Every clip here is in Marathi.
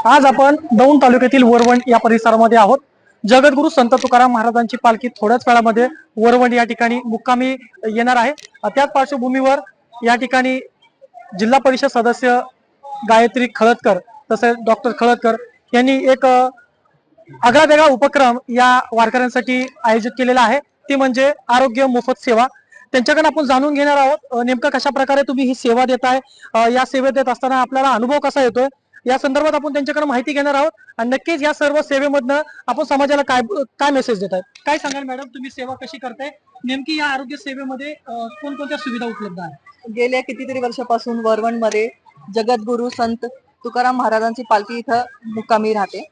आज आपण दौंड तालुक्यातील वरवंड या परिसरामध्ये आहोत। जगद्गुरू संत तुकाराम महाराजांची पालखी थोड्याच वेळामध्ये वरवंड या ठिकाणी मुक्कामी येणार आहे। त्याच पार्श्वभूमीवर या ठिकाणी जिल्हा परिषद सदस्य गायत्री खळदकर तसेच डॉक्टर खळदकर यांनी एक आगळावेगळा उपक्रम या वारकऱ्यांसाठी आयोजित केलेला आहे, ती म्हणजे आरोग्य मोफत सेवा। त्यांच्याकडे आपण जाणून घेणार आहोत नेमका कशा प्रकारे तुम्ही ही सेवा देताय, या सेवेत देत असताना आपल्याला अनुभव कसा येतोय या संदर्भात आपण त्यांच्याकडे माहिती घेणार आहोत। आणि नक्कीच या सर्व सेवेमधनं आपण समाजाला काय काय मेसेज देताय, काय सांगाल मॅडम, तुम्ही सेवा कशी करताय, नेमकी या आरोग्य सेवेमध्ये कोणकोणत्या सुविधा उपलब्ध आहेत? गेल्या कितीतरी वर्षापासून वरवंड मध्ये जगद्गुरू संत तुकाराम महाराजांची पालखी इथं मुक्कामी राहते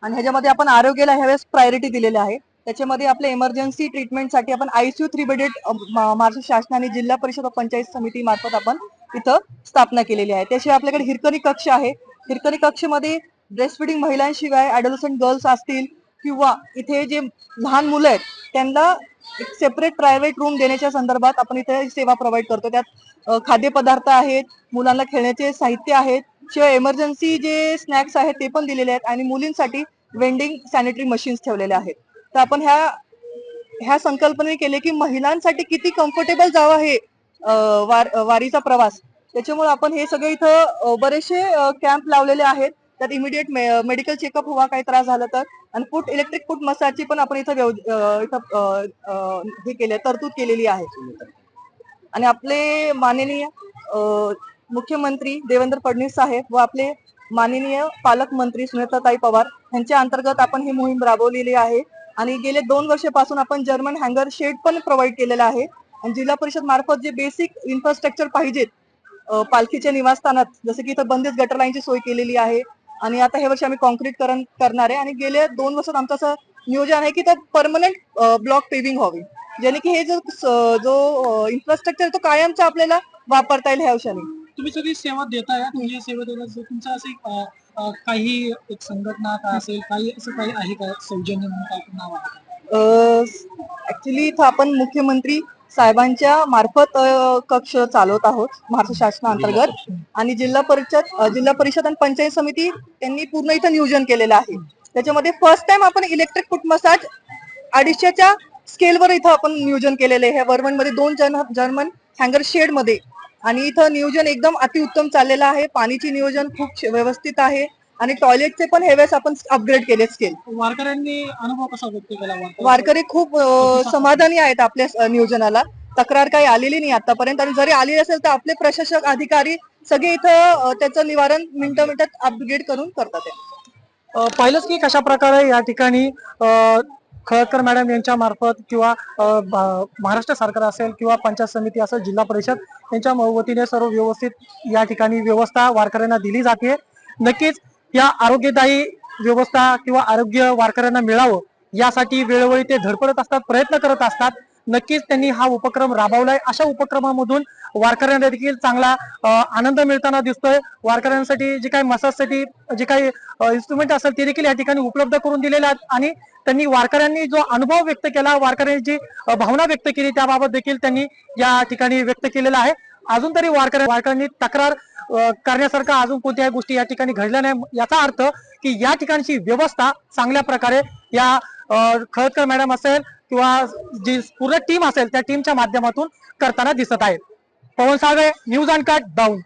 आणि ह्याच्यामध्ये आपण आरोग्याला ह्यावेळेस प्रायोरिटी दिलेली आहे। त्याच्यामध्ये आपल्या इमर्जन्सी ट्रीटमेंटसाठी आपण ICU 3 बेडेड महाराष्ट्र शासनाने जिल्हा परिषद व पंचायत समिती मार्फत आपण इथं स्थापना केलेली आहे। त्याशिवाय आपल्याकडे हिरकणी कक्ष आहे। हिरकणी कक्षमध्ये ब्रेस्ट फिडिंग महिलांशिवाय ॲडोलसंट गर्ल्स असतील किंवा इथे जे लहान मुलं आहेत त्यांना एक सेपरेट प्रायव्हेट रूम देण्याच्या संदर्भात आपण इथे सेवा प्रोव्हाइड करतो। त्यात खाद्यपदार्थ आहेत, मुलांना खेळण्याचे साहित्य आहेत, शिवाय इमर्जन्सी जे स्नॅक्स आहेत ते पण दिलेले आहेत आणि मुलींसाठी वेंडिंग सॅनिटरी मशीन्स ठेवलेले आहेत। तर आपण ह्या संकल्पने केले की महिलांसाठी किती कम्फर्टेबल जावं हे वारीचा प्रवास, त्याच्यामुळे आपण हे सगळे इथं बरेचसे कॅम्प लावलेले आहेत। त्यात इमिडिएट मेडिकल चेकअप व्हावा काही त्रास झाला तर, आणि इलेक्ट्रिक फूट मसाजची पण आपण इथं हे केले तरतूद केलेली आहे। आणि आपले माननीय मुख्यमंत्री देवेंद्र फडणवीस साहेब व आपले माननीय पालकमंत्री सुनेत्राताई पवार यांच्या अंतर्गत आपण ही मोहीम राबवलेली आहे। आणि गेले 2 वर्षापासून आपण जर्मन हँगर शेड पण प्रोव्हाइड केलेला आहे। आणि जिल्हा परिषद मार्फत जे बेसिक इन्फ्रास्ट्रक्चर पाहिजेत पालखीच्या निवासस्थानात, जसं की इथं बंदिस्त गटर लाईनची सोय केलेली आहे आणि आता हे वर्षी आम्ही कॉन्क्रीटकरण करणार आहे। आणि गेल्या 2 वर्षात आमचं असं नियोजन आहे की त्यात परमनंट ब्लॉक पेविंग व्हावी, जेणे की हे जो इन्फ्रास्ट्रक्चर तो कायमचा आपल्याला वापरता येईल ह्या वर्षाने। तुम्ही सगळी सेवा देताय, तुम्ही सेवा देता तुमचं असे काही एक संघटना काय असेल, काही असं काही आहे का सौजन्य म्हणून काय नाव आहे? ऍक्च्युली इथं आपण मुख्यमंत्री साहेबांच्या मार्फत कक्ष चालवत आहोत महाराष्ट्र शासनाअंतर्गत, आणि जिल्हा परिषद आणि पंचायत समिती त्यांनी पूर्ण इथं नियोजन केलेलं आहे। त्याच्यामध्ये फर्स्ट टाइम आपण इलेक्ट्रिक फूट मसाज 250च्या स्केलवर इथं आपण नियोजन केलेलं आहे वरवंड मध्ये 2 जर्मन हँगर शेड मध्ये। आणि इथं नियोजन एकदम अतिउत्तम चाललेलं आहे, पाणीचे नियोजन खूप व्यवस्थित आहे आणि टॉयलेटचे पण ह्यावेळेस आपण अपग्रेड केले स्केल। वारकऱ्यांनी अनुभव कसा व्यक्त केला? वारकरी खूप समाधानी आहेत आपल्या नियोजनाला, तक्रार काही आलेली नाही आतापर्यंत, आणि जरी आली असेल तर आपले प्रशासक अधिकारी सगळे इथं त्याचं निवारण मिनिटात अपग्रेड करून करतात। पाहिलंच की कशा प्रकारे या ठिकाणी खळदकर मॅडम यांच्या मार्फत किंवा महाराष्ट्र सरकार असेल किंवा पंचायत समिती असेल, जिल्हा परिषद यांच्या वतीने सर्व व्यवस्थित या ठिकाणी व्यवस्था वारकऱ्यांना दिली जाते। नक्कीच या आरोग्यदायी व्यवस्था किंवा आरोग्य वारकऱ्यांना मिळावं यासाठी वेळोवेळी ते धडपडत असतात, प्रयत्न करत असतात। नक्कीच त्यांनी हा उपक्रम राबवलाय। अशा उपक्रमामधून वारकऱ्यांना देखील चांगला आनंद मिळताना दिसतोय। वारकऱ्यांसाठी जे काही मसाजसाठी जे काही इन्स्ट्रुमेंट असेल ते देखील या ठिकाणी उपलब्ध करून दिलेले आहेत आणि त्यांनी वारकऱ्यांनी जो अनुभव व्यक्त केला, वारकऱ्यांची जी भावना व्यक्त केली त्याबाबत देखील त्यांनी या ठिकाणी व्यक्त केलेला आहे। अजून तरी वारकऱ्यांनी तक्रार करण्यासारखं अजून कोणत्याही गोष्टी या ठिकाणी घडल्या नाही, याचा अर्थ की या ठिकाणची व्यवस्था चांगल्या प्रकारे या खळदकर मॅडम असेल किंवा जी पूर्ण टीम असेल त्या टीमच्या माध्यमातून करताना दिसत आहे। पवन साळवे, न्यूज अनकट, दौंड।